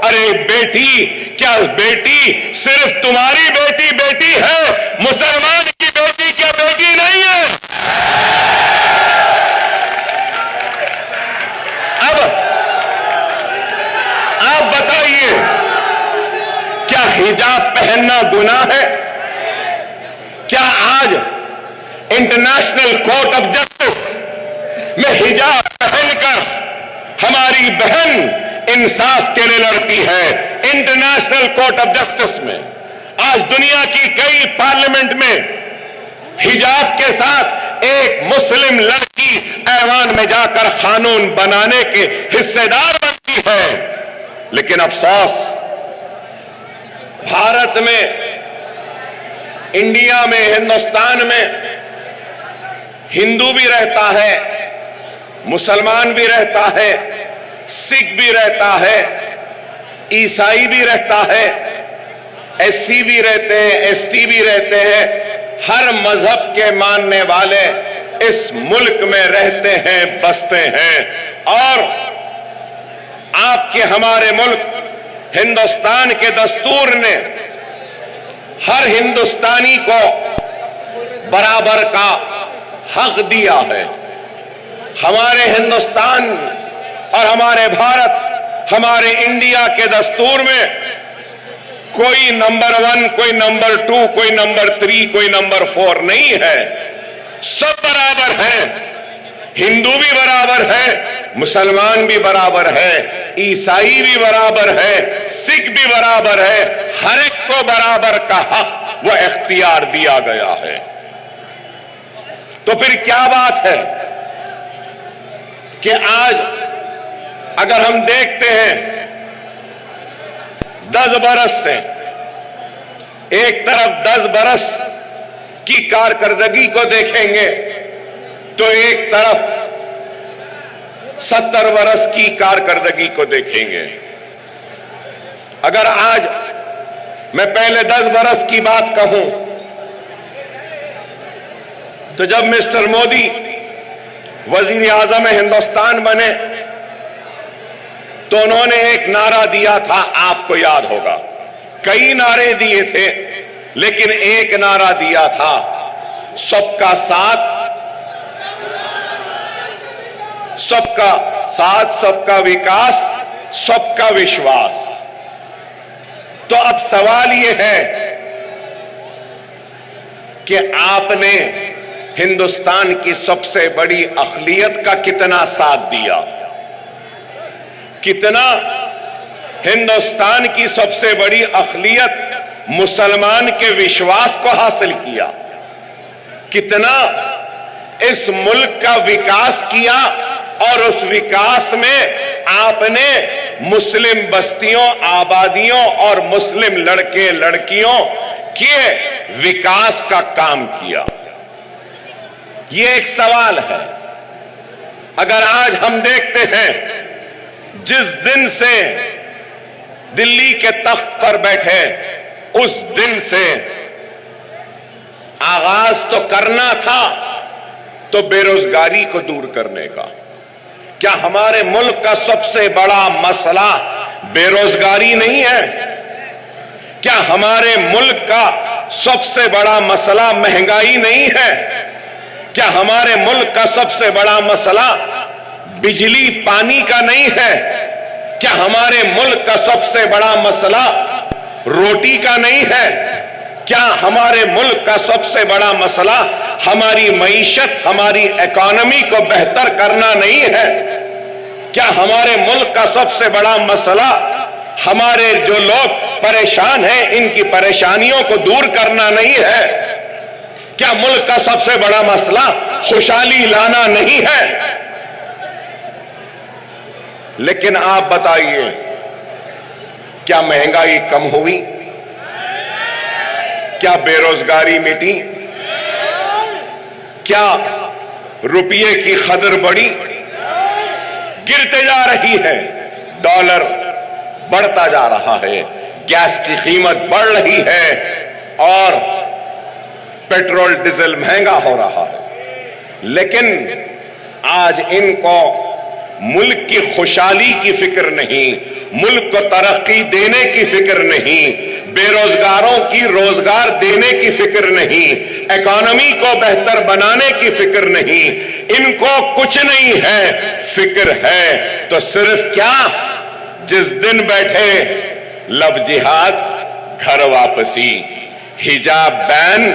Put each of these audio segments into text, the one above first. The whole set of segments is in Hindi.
अरे बेटी, क्या बेटी सिर्फ तुम्हारी बेटी बेटी है, मुसलमान की बेटी क्या बेटी नहीं है? अब आप बताइए, क्या हिजाब पहनना गुनाह है? क्या आज इंटरनेशनल कोर्ट ऑफ जस्टिस में हिजाब पहनकर हमारी बहन इंसाफ के लिए लड़ती है? इंटरनेशनल कोर्ट ऑफ जस्टिस में आज दुनिया की कई पार्लियामेंट में हिजाब के साथ एक मुस्लिम लड़की ऐवान में जाकर कानून बनाने के हिस्सेदार बनती है। लेकिन अफसोस, भारत में, इंडिया में, हिंदुस्तान में हिंदू भी रहता है, मुसलमान भी रहता है, सिख भी रहता है, ईसाई भी रहता है, एससी भी रहते हैं, एसटी भी रहते हैं। हर मजहब के मानने वाले इस मुल्क में रहते हैं, बसते हैं। और आपके हमारे मुल्क हिंदुस्तान के दस्तूर ने हर हिंदुस्तानी को बराबर का हक दिया है। हमारे हिंदुस्तान और हमारे भारत, हमारे इंडिया के दस्तूर में कोई नंबर 1, कोई नंबर 2, कोई नंबर 3, कोई नंबर 4 नहीं है। सब बराबर हैं। हिंदू भी बराबर है, मुसलमान भी बराबर है, ईसाई भी बराबर है, सिख भी बराबर है। हर एक को बराबर का हक व इख्तियार दिया गया है। तो फिर क्या बात है कि आज अगर हम देखते हैं 10 बरस से, एक तरफ 10 बरस की कारकर्दगी को देखेंगे तो एक तरफ 70 बरस की कारकर्दगी को देखेंगे। अगर आज मैं पहले 10 बरस की बात कहूं तो जब मिस्टर मोदी वजीर आजम हिंदुस्तान बने तो उन्होंने एक नारा दिया था, आपको याद होगा। कई नारे दिए थे लेकिन एक नारा दिया था, सबका साथ, सबका साथ, सबका विकास, सबका विश्वास। तो अब सवाल यह है कि आपने हिंदुस्तान की सबसे बड़ी अक़लियत का कितना साथ दिया, कितना हिंदुस्तान की सबसे बड़ी अक़लियत मुसलमान के विश्वास को हासिल किया, कितना इस मुल्क का विकास किया और उस विकास में आपने मुस्लिम बस्तियों, आबादियों और मुस्लिम लड़के लड़कियों के विकास का काम किया। यह एक सवाल है। अगर आज हम देखते हैं, जिस दिन से दिल्ली के तख्त पर बैठे उस दिन से आगाज तो करना था तो बेरोजगारी को दूर करने का। क्या हमारे मुल्क का सबसे बड़ा मसला बेरोजगारी नहीं है? क्या हमारे मुल्क का सबसे बड़ा मसला महंगाई नहीं है? क्या हमारे मुल्क का सबसे बड़ा मसला बिजली पानी का नहीं है? क्या हमारे मुल्क का सबसे बड़ा मसला रोटी का नहीं है? क्या हमारे मुल्क का सबसे बड़ा मसला हमारी मईशत, हमारी इकोनॉमी को बेहतर करना नहीं है? क्या हमारे मुल्क का सबसे बड़ा मसला हमारे जो लोग परेशान हैं, इनकी परेशानियों को दूर करना नहीं है? क्या मुल्क का सबसे बड़ा मसला खुशहाली लाना नहीं है? लेकिन आप बताइए, क्या महंगाई कम हुई? क्या बेरोजगारी मिटी? क्या रुपये की कदर बढ़ी? गिरते जा रही है। डॉलर बढ़ता जा रहा है, गैस की कीमत बढ़ रही है और पेट्रोल डीजल महंगा हो रहा है। लेकिन आज इनको मुल्क की खुशहाली की फिक्र नहीं, मुल्क को तरक्की देने की फिक्र नहीं, बेरोजगारों की रोजगार देने की फिक्र नहीं, इकोनॉमी को बेहतर बनाने की फिक्र नहीं, इनको कुछ नहीं है। फिक्र है तो सिर्फ क्या, जिस दिन बैठे लव जिहाद घर वापसी, हिजाब ban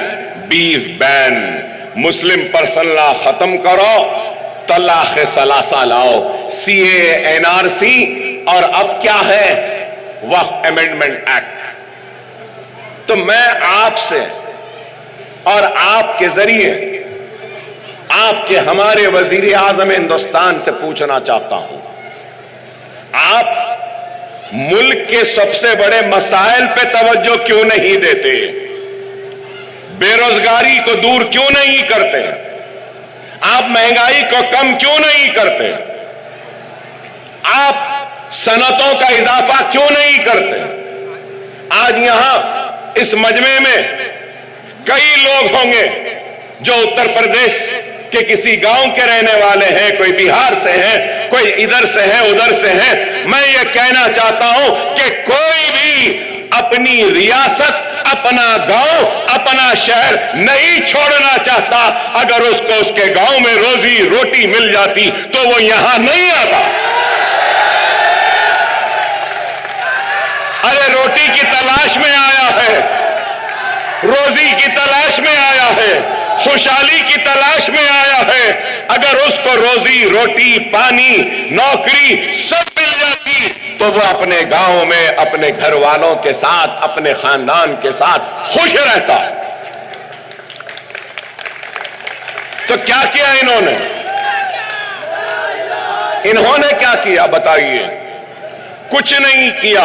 beef ban, Muslim person law खत्म करो, तलाक सलासा लाओ, सीए एनआरसी, और अब क्या है वक्फ अमेंडमेंट एक्ट। तो मैं आपसे और आपके जरिए आपके हमारे वजीर आजम हिंदुस्तान से पूछना चाहता हूं, आप मुल्क के सबसे बड़े मसाइल पे तवज्जो क्यों नहीं देते? बेरोजगारी को दूर क्यों नहीं करते? आप महंगाई को कम क्यों नहीं करते? आप सनतों का इजाफा क्यों नहीं करते? आज यहां इस मजमे में कई लोग होंगे जो उत्तर प्रदेश के किसी गांव के रहने वाले हैं, कोई बिहार से हैं, कोई इधर से है, उधर से हैं। मैं ये कहना चाहता हूं कि कोई भी अपनी रियासत, अपना गांव, अपना शहर नहीं छोड़ना चाहता। अगर उसको उसके गांव में रोजी रोटी मिल जाती तो वो यहां नहीं आता। अरे रोटी की तलाश में आया है, रोजी की तलाश में आया है, खुशहाली की तलाश में आया है। अगर उसको रोजी रोटी, पानी, नौकरी सब मिल जाती तो वो अपने गांव में अपने घर वालों के साथ, अपने खानदान के साथ खुश रहता। तो क्या किया इन्होंने? इन्होंने क्या किया बताइए? कुछ नहीं किया।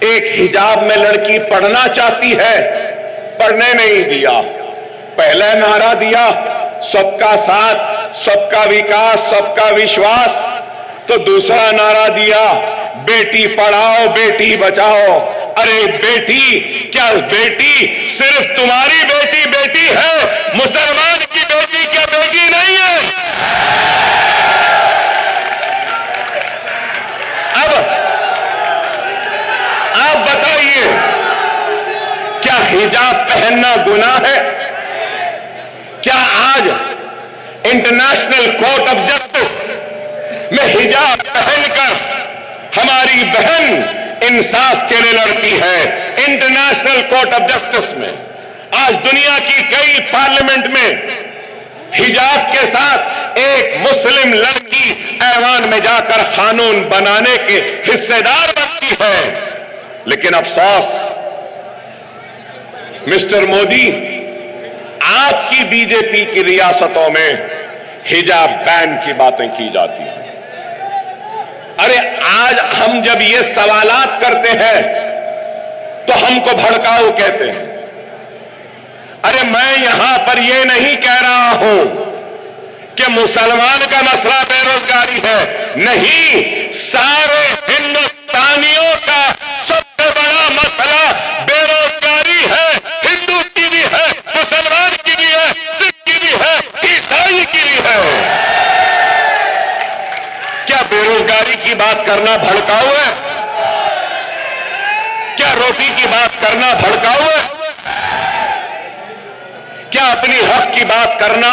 एक हिजाब में लड़की पढ़ना चाहती है, पढ़ने नहीं दिया। पहला नारा दिया सबका साथ, सबका विकास, सबका विश्वास। तो दूसरा नारा दिया बेटी पढ़ाओ, बेटी बचाओ। अरे बेटी, क्या बेटी सिर्फ तुम्हारी बेटी बेटी है? मुसलमान की बेटी क्या बेटी नहीं है? अब आप बताइए, क्या हिजाब पहनना गुनाह है? क्या आज इंटरनेशनल कोर्ट ऑफ जस्टिस में हिजाब पहनकर हमारी बहन इंसाफ के लिए लड़ती है? इंटरनेशनल कोर्ट ऑफ जस्टिस में आज दुनिया की कई पार्लियामेंट में हिजाब के साथ एक मुस्लिम लड़की ऐवान में जाकर कानून बनाने के हिस्सेदार बनती है। लेकिन अफसोस मिस्टर मोदी, आपकी बीजेपी की रियासतों में हिजाब बैन की बातें की जाती हैं। अरे आज हम जब ये सवालात करते हैं तो हमको भड़काऊ कहते हैं। अरे मैं यहां पर यह नहीं कह रहा हूं कि मुसलमान का मसला बेरोजगारी है, नहीं, सारे हिंदुस्तानियों का सबसे बड़ा मसला बेरोजगारी है। हिंदू की भी है, मुसलमान की भी है, सिख की भी है, ईसाई की भी है। क्या बेरोजगारी की बात करना भड़काऊ है? क्या रोटी की बात करना भड़काऊ है? क्या अपनी हक की बात करना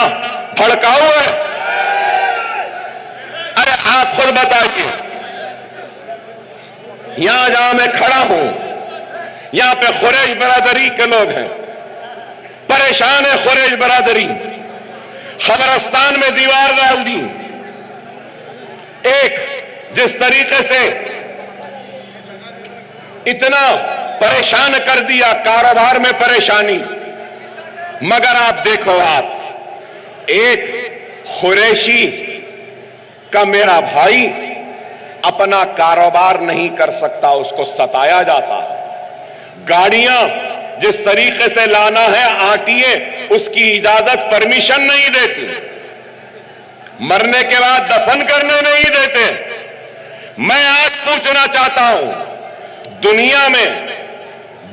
भड़काऊ है? अरे आप खुद बताइए, यहां जहां मैं खड़ा हूं, यहां पे खुरैश बरादरी के लोग हैं, परेशान है खुरैश बरादरी, खबरस्तान में दीवार डाल दी। एक जिस तरीके से इतना परेशान कर दिया, कारोबार में परेशानी। मगर आप देखो, आप एक खुरैशी का मेरा भाई अपना कारोबार नहीं कर सकता, उसको सताया जाता है। गाड़ियां जिस तरीके से लाना है आरटीए, उसकी इजाजत परमिशन नहीं देती, मरने के बाद दफन करने नहीं देते। मैं आज पूछना चाहता हूं,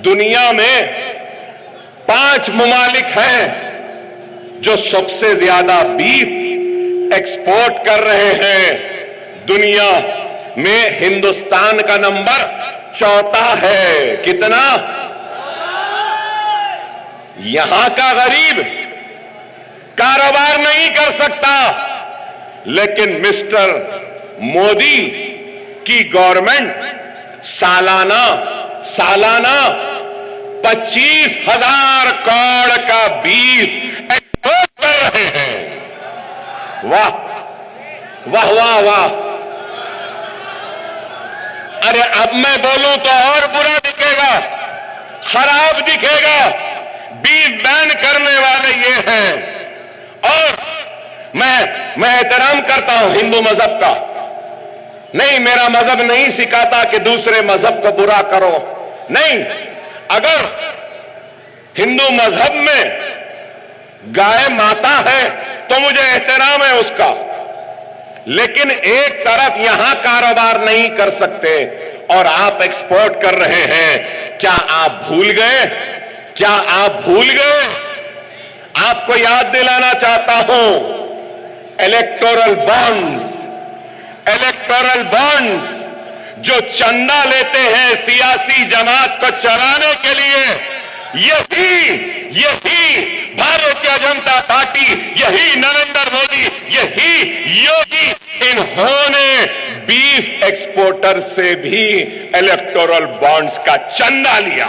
दुनिया में 5 ममालिक हैं जो सबसे ज्यादा बीफ एक्सपोर्ट कर रहे हैं। दुनिया में हिंदुस्तान का नंबर चौथा है। कितना? यहां का गरीब कारोबार नहीं कर सकता, लेकिन मिस्टर मोदी की गवर्नमेंट सालाना 25,000 करोड़ का बीज एक्सपोर्ट कर रहे हैं। वाह वाह वाह वाह। अरे अब मैं बोलूं तो और बुरा दिखेगा, खराब दिखेगा। बीज बैन करने वाले ये हैं। और मैं एहतराम करता हूं हिंदू मजहब का। नहीं, मेरा मजहब नहीं सिखाता कि दूसरे मजहब को बुरा करो। नहीं, अगर हिंदू मजहब में गाय माता है तो मुझे एहतराम है उसका, लेकिन एक तरफ यहां कारोबार नहीं कर सकते और आप एक्सपोर्ट कर रहे हैं। क्या आप भूल गए? क्या आप भूल गए? आपको याद दिलाना चाहता हूं, इलेक्टोरल बॉन्ड्स जो चंदा लेते हैं सियासी जमात को चलाने के लिए, यही भारतीय जनता पार्टी, यही नरेंद्र मोदी, यही योगी, इन्होंने बीफ एक्सपोर्टर से भी इलेक्टोरल बॉन्ड्स का चंदा लिया।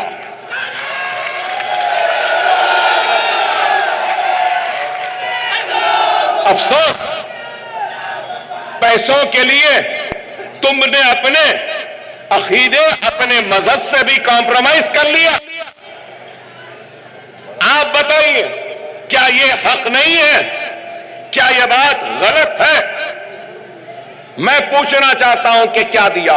अफसोस, पैसों के लिए तुमने अपने अकीदे, अपने मजहब से भी कॉम्प्रोमाइज कर लिया। आप बताइए, क्या यह हक नहीं है? क्या यह बात गलत है? मैं पूछना चाहता हूं कि क्या दिया?